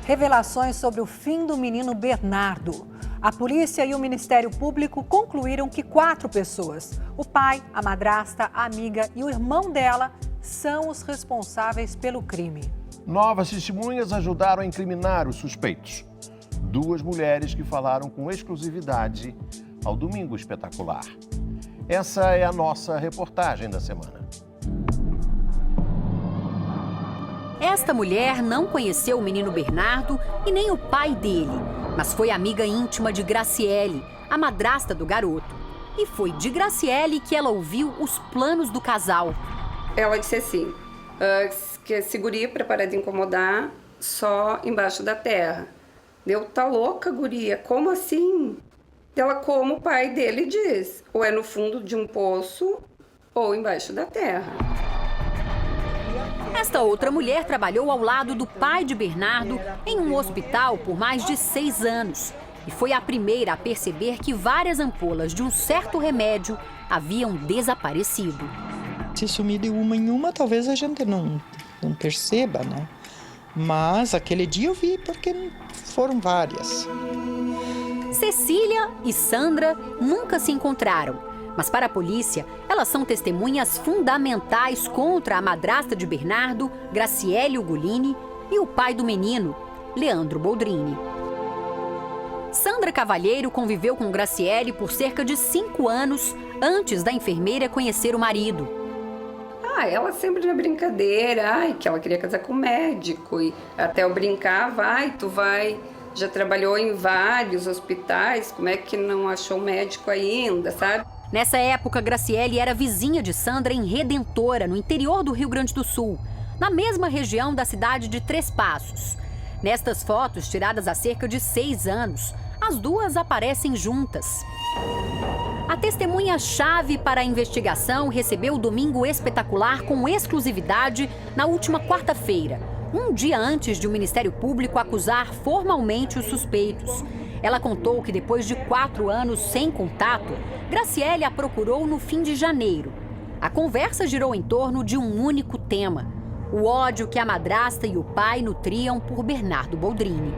Revelações sobre o fim do menino Bernardo. A polícia e o Ministério Público concluíram que 4 pessoas, o pai, a madrasta, a amiga e o irmão dela, são os responsáveis pelo crime. Novas testemunhas ajudaram a incriminar os suspeitos. 2 mulheres que falaram com exclusividade ao Domingo Espetacular. Essa é a nossa reportagem da semana. Esta mulher não conheceu o menino Bernardo e nem o pai dele, mas foi amiga íntima de Graciele, a madrasta do garoto. E foi de Graciele que ela ouviu os planos do casal. Ela disse assim, que esse guri preparado a incomodar só embaixo da terra. Eu, tá louca, guria? Como assim? Ela, como o pai dele diz, ou é no fundo de um poço ou embaixo da terra. Esta outra mulher trabalhou ao lado do pai de Bernardo em um hospital por mais de 6 anos. E foi a primeira a perceber que várias ampolas de um certo remédio haviam desaparecido. Se sumir de uma em uma, talvez a gente não perceba, né? Mas aquele dia eu vi porque foram várias. Cecília e Sandra nunca se encontraram. Mas para a polícia, elas são testemunhas fundamentais contra a madrasta de Bernardo, Graciele Ugolini, e o pai do menino, Leandro Boldrini. Sandra Cavalheiro conviveu com Graciele por cerca de 5 anos antes da enfermeira conhecer o marido. Ela sempre na brincadeira, que ela queria casar com um médico. E até eu brincava, tu vai, já trabalhou em vários hospitais, como é que não achou médico ainda, sabe? Nessa época, Graciele era vizinha de Sandra em Redentora, no interior do Rio Grande do Sul, na mesma região da cidade de Três Passos. Nestas fotos, tiradas há cerca de 6 anos, as duas aparecem juntas. A testemunha-chave para a investigação recebeu o Domingo Espetacular com exclusividade na última quarta-feira, um dia antes de o Ministério Público acusar formalmente os suspeitos. Ela contou que depois de 4 anos sem contato, Graciele a procurou no fim de janeiro. A conversa girou em torno de um único tema: o ódio que a madrasta e o pai nutriam por Bernardo Boldrini.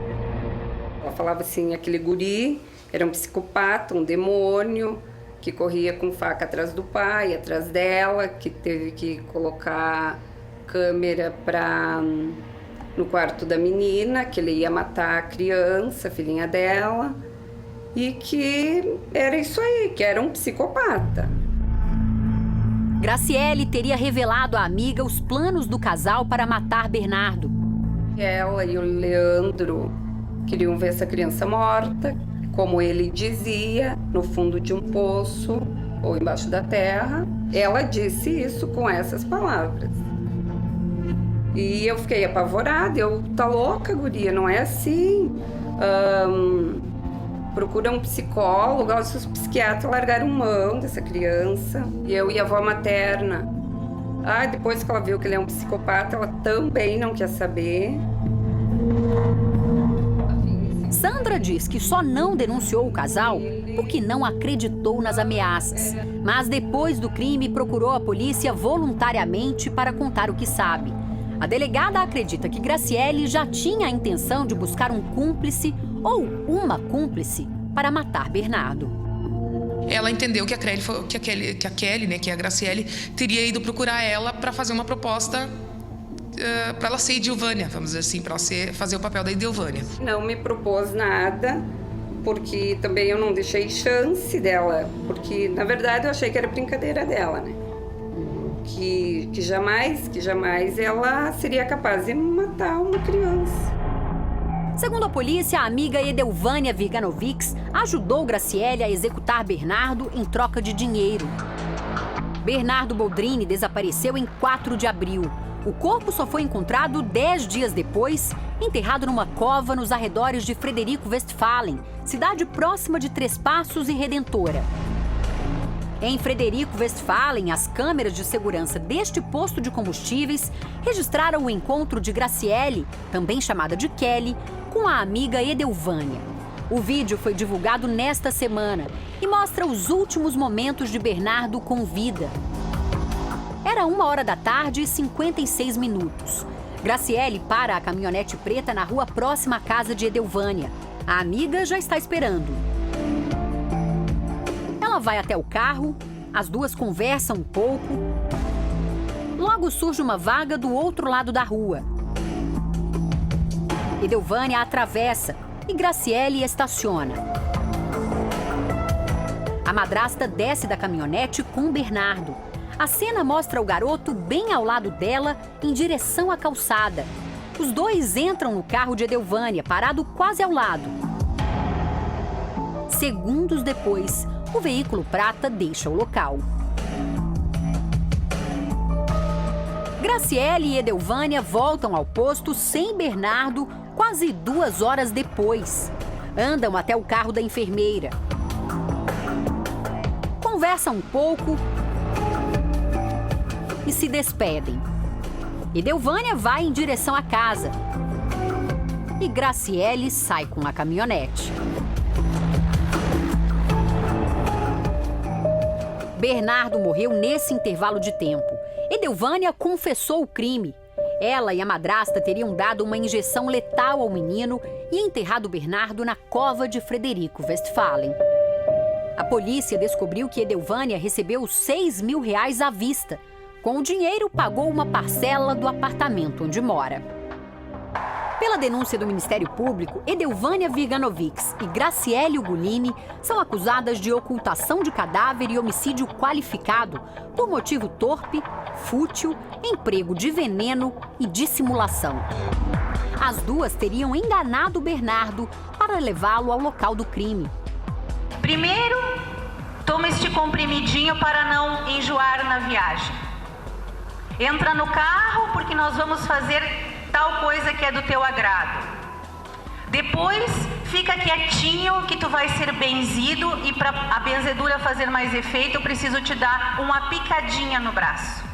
Ela falava assim, aquele guri era um psicopata, um demônio, que corria com faca atrás do pai, atrás dela, que teve que colocar câmera no quarto da menina, que ele ia matar a criança, a filhinha dela, e que era isso aí, que era um psicopata. Graciele teria revelado à amiga os planos do casal para matar Bernardo. Ela e o Leandro queriam ver essa criança morta, como ele dizia, no fundo de um poço ou embaixo da terra. Ela disse isso com essas palavras. E eu fiquei apavorada, tá louca, guria, não é assim. Procura um psicólogo, os psiquiatras largaram mão dessa criança. E eu e a avó materna. Depois que ela viu que ele é um psicopata, ela também não quer saber. Sandra diz que só não denunciou o casal porque não acreditou nas ameaças. Mas depois do crime, procurou a polícia voluntariamente para contar o que sabe. A delegada acredita que Graciele já tinha a intenção de buscar um cúmplice ou uma cúmplice para matar Bernardo. Ela entendeu que a Kelly, né, que é a Graciele, teria ido procurar ela para fazer uma proposta para ela ser Edilvânia, vamos dizer assim, para ela fazer o papel da Edilvânia. Não me propôs nada, porque também eu não deixei chance dela, porque na verdade eu achei que era brincadeira dela, né? Que jamais ela seria capaz de matar uma criança. Segundo a polícia, a amiga Edelvânia Virganovics ajudou Graciele a executar Bernardo em troca de dinheiro. Bernardo Boldrini desapareceu em 4 de abril. O corpo só foi encontrado 10 dias depois, enterrado numa cova nos arredores de Frederico Westphalen, cidade próxima de Três Passos e Redentora. Em Frederico Westphalen, as câmeras de segurança deste posto de combustíveis registraram o encontro de Graciele, também chamada de Kelly, com a amiga Edelvânia. O vídeo foi divulgado nesta semana e mostra os últimos momentos de Bernardo com vida. Era 1h da tarde e 56 minutos. Graciele para a caminhonete preta na rua próxima à casa de Edelvânia. A amiga já está esperando. Ela vai até o carro, as duas conversam um pouco. Logo surge uma vaga do outro lado da rua. Edelvânia atravessa e Graciele estaciona. A madrasta desce da caminhonete com Bernardo. A cena mostra o garoto bem ao lado dela, em direção à calçada. Os dois entram no carro de Edelvânia, parado quase ao lado. Segundos depois, o veículo prata deixa o local. Graciele e Edelvânia voltam ao posto sem Bernardo quase 2 horas depois. Andam até o carro da enfermeira. Conversam um pouco e se despedem. Edelvânia vai em direção à casa. E Graciele sai com a caminhonete. Bernardo morreu nesse intervalo de tempo. Edelvânia confessou o crime. Ela e a madrasta teriam dado uma injeção letal ao menino e enterrado Bernardo na cova de Frederico Westphalen. A polícia descobriu que Edelvânia recebeu R$6.000 à vista. Com o dinheiro, pagou uma parcela do apartamento onde mora. Pela denúncia do Ministério Público, Edelvânia Viganovics e Graciele Ugolini são acusadas de ocultação de cadáver e homicídio qualificado por motivo torpe, fútil, emprego de veneno e dissimulação. As duas teriam enganado Bernardo para levá-lo ao local do crime. Primeiro, toma este comprimidinho para não enjoar na viagem. Entra no carro porque nós vamos fazer tal coisa que é do teu agrado. Depois, fica quietinho que tu vai ser benzido e para a benzedura fazer mais efeito, eu preciso te dar uma picadinha no braço.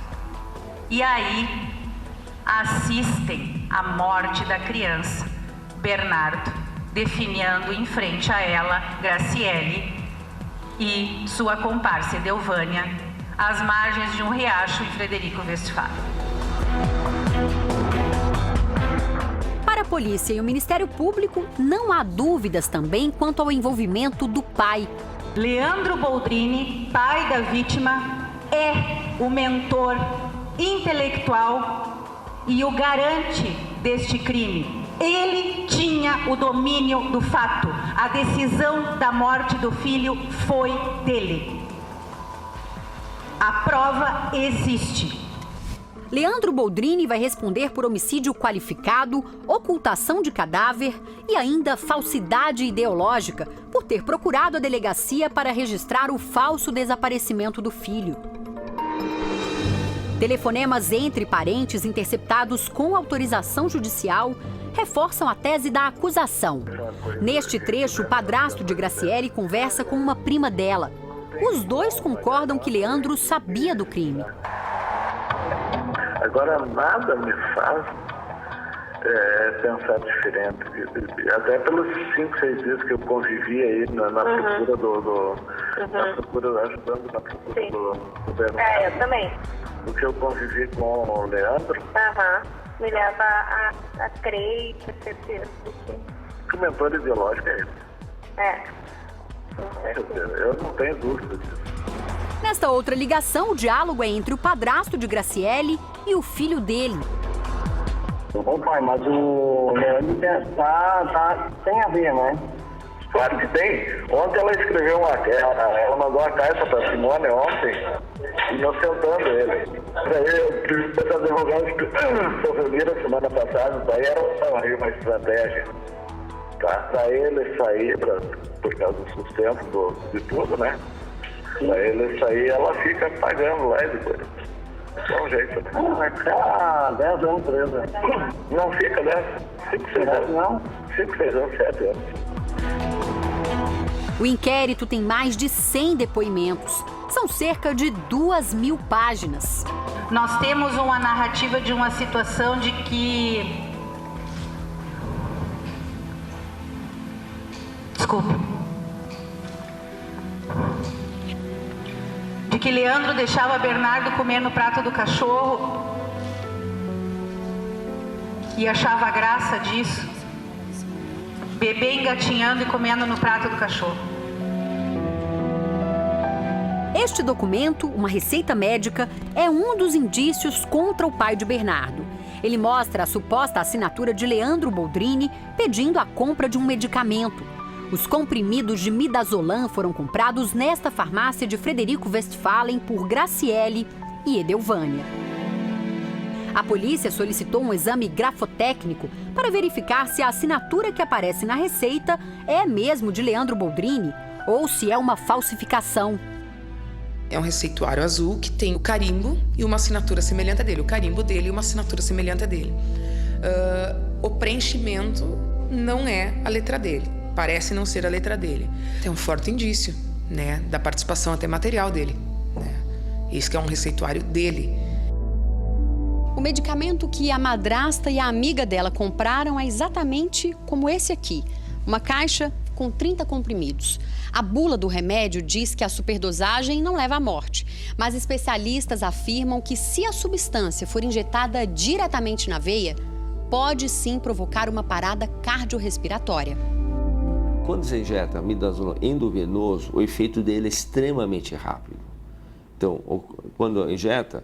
E aí, assistem à morte da criança, Bernardo, definhando em frente a ela, Graciele e sua comparsa Edelvânia, às margens de um riacho em Frederico Westphalen. Para a polícia e o Ministério Público, não há dúvidas também quanto ao envolvimento do pai. Leandro Boldrini, pai da vítima, é o mentor intelectual e o garante deste crime. Ele tinha o domínio do fato. A decisão da morte do filho foi dele. A prova existe. Leandro Boldrini vai responder por homicídio qualificado, ocultação de cadáver e ainda falsidade ideológica por ter procurado a delegacia para registrar o falso desaparecimento do filho. Telefonemas entre parentes interceptados com autorização judicial reforçam a tese da acusação. Neste trecho, o padrasto de Graciele conversa com uma prima dela. Os dois concordam que Leandro sabia do crime. Agora, nada me faz pensar diferente. Até pelos 5, 6 dias que eu convivi aí na procura na procura, ajudando na procura do Bernardo. Eu também. O que eu convivi com o Leandro. Me leva a crer e ter certeza que o mentor ideológico é ele. Eu não tenho dúvida disso. Nesta outra ligação, o diálogo é entre o padrasto de Graciele e o filho dele. Ô pai, mas o Leandro tem a ver, né? Claro que tem. Ontem ela escreveu ela mandou uma carta para Simone ontem, inocentando ele. Os advogados que se reuniram semana passada, daí era uma estratégia. Tá? Para ele sair, por causa do sustento de tudo, né? Para ele sair, ela fica pagando lá e depois. Só um jeito, né? Vai ficar 10 anos presa. Não fica 10, 5, 6 anos. Não? 5, 6 anos, 7 anos. O inquérito tem mais de 100 depoimentos. São cerca de 2.000 páginas. Nós temos uma narrativa de uma situação de que... Desculpa. De que Leandro deixava Bernardo comer no prato do cachorro e achava graça disso. Bebê engatinhando e comendo no prato do cachorro. Este documento, uma receita médica, é um dos indícios contra o pai de Bernardo. Ele mostra a suposta assinatura de Leandro Boldrini pedindo a compra de um medicamento. Os comprimidos de midazolam foram comprados nesta farmácia de Frederico Westphalen por Graciele e Edelvânia. A polícia solicitou um exame grafotécnico para verificar se a assinatura que aparece na receita é mesmo de Leandro Boldrini ou se é uma falsificação. É um receituário azul que tem o carimbo e uma assinatura semelhante a dele. O carimbo dele e uma assinatura semelhante a dele. O preenchimento não é a letra dele. Parece não ser a letra dele. Tem um forte indício, né, da participação até material dele. Né? Isso que é um receituário dele. O medicamento que a madrasta e a amiga dela compraram é exatamente como esse aqui. Uma caixa com 30 comprimidos. A bula do remédio diz que a superdosagem não leva à morte, mas especialistas afirmam que se a substância for injetada diretamente na veia, pode sim provocar uma parada cardiorrespiratória. Quando você injeta midazolam endovenoso, o efeito dele é extremamente rápido. Então, quando injeta,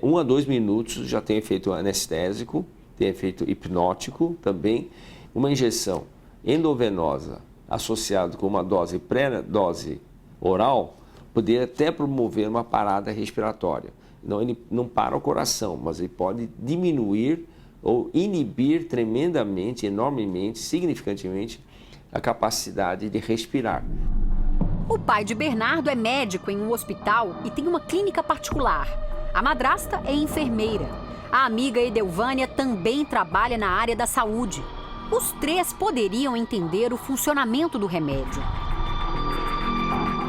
1 a 2 minutos já tem efeito anestésico, tem efeito hipnótico também. Uma injeção endovenosa associado com uma dose pré-dose oral, poderia até promover uma parada respiratória. Não, ele não para o coração, mas ele pode diminuir ou inibir tremendamente, enormemente, significantemente, a capacidade de respirar. O pai de Bernardo é médico em um hospital e tem uma clínica particular. A madrasta é enfermeira. A amiga Edelvânia também trabalha na área da saúde. Os 3 poderiam entender o funcionamento do remédio.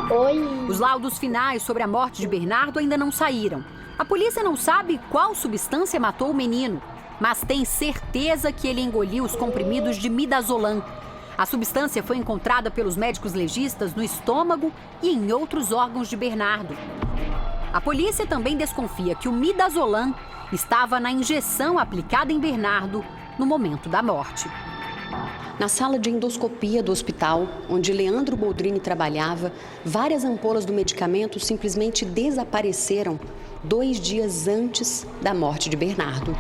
Oi. Os laudos finais sobre a morte de Bernardo ainda não saíram. A polícia não sabe qual substância matou o menino, mas tem certeza que ele engoliu os comprimidos de midazolam. A substância foi encontrada pelos médicos legistas no estômago e em outros órgãos de Bernardo. A polícia também desconfia que o midazolam estava na injeção aplicada em Bernardo no momento da morte. Na sala de endoscopia do hospital, onde Leandro Boldrini trabalhava, várias ampolas do medicamento simplesmente desapareceram 2 dias antes da morte de Bernardo.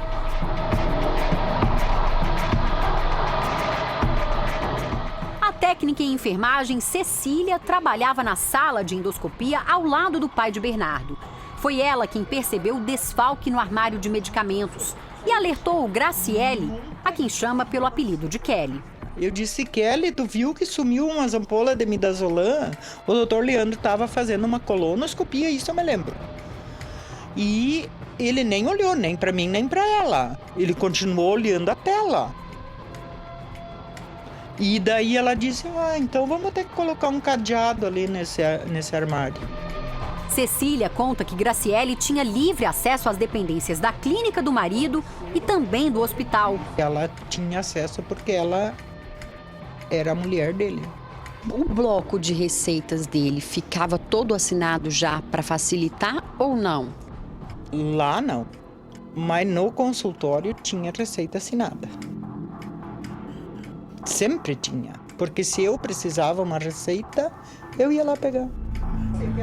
A técnica em enfermagem Cecília trabalhava na sala de endoscopia ao lado do pai de Bernardo. Foi ela quem percebeu o desfalque no armário de medicamentos e alertou Graciele, a quem chama pelo apelido de Kelly. Eu disse, Kelly, tu viu que sumiu umas ampolas de midazolam? O doutor Leandro estava fazendo uma colonoscopia, isso eu me lembro. E ele nem olhou, nem para mim, nem para ela. Ele continuou olhando a tela. E daí ela disse, então vamos ter que colocar um cadeado ali nesse armário. Cecília conta que Graciele tinha livre acesso às dependências da clínica do marido e também do hospital. Ela tinha acesso porque ela era a mulher dele. O bloco de receitas dele ficava todo assinado já para facilitar ou não? Lá não, mas no consultório tinha receita assinada. Sempre tinha, porque se eu precisava uma receita, eu ia lá pegar.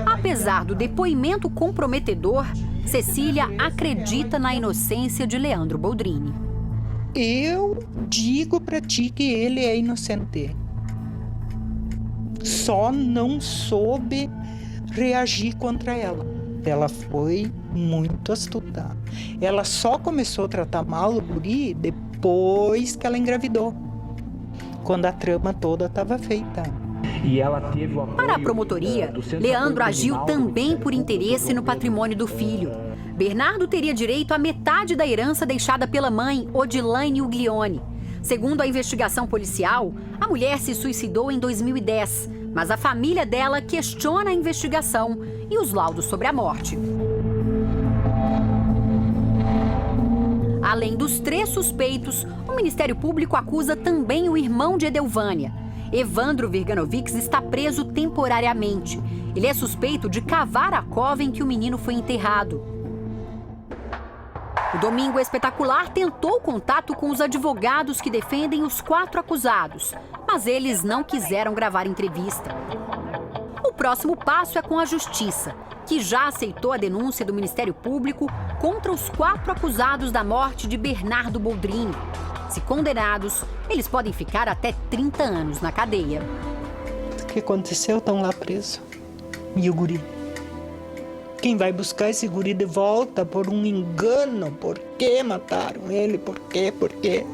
Apesar do depoimento comprometedor, Cecília acredita na inocência de Leandro Boldrini. Eu digo pra ti que ele é inocente. Só não soube reagir contra ela. Ela foi muito astuta. Ela só começou a tratar mal o guri depois que ela engravidou, quando a trama toda estava feita. E ela teve o apoio. Para a promotoria, Leandro agiu também por interesse no patrimônio do filho. Bernardo teria direito à metade da herança deixada pela mãe, Odilaine Uglione. Segundo a investigação policial, a mulher se suicidou em 2010, mas a família dela questiona a investigação e os laudos sobre a morte. Além dos 3 suspeitos, o Ministério Público acusa também o irmão de Edelvânia. Evandro Virganovics está preso temporariamente. Ele é suspeito de cavar a cova em que o menino foi enterrado. O Domingo Espetacular tentou contato com os advogados que defendem os 4 acusados, mas eles não quiseram gravar entrevista. O próximo passo é com a Justiça, que já aceitou a denúncia do Ministério Público contra os 4 acusados da morte de Bernardo Boldrini. Se condenados, eles podem ficar até 30 anos na cadeia. O que aconteceu? Estão lá presos. E o guri? Quem vai buscar esse guri de volta por um engano? Por que mataram ele? Por quê? Por quê?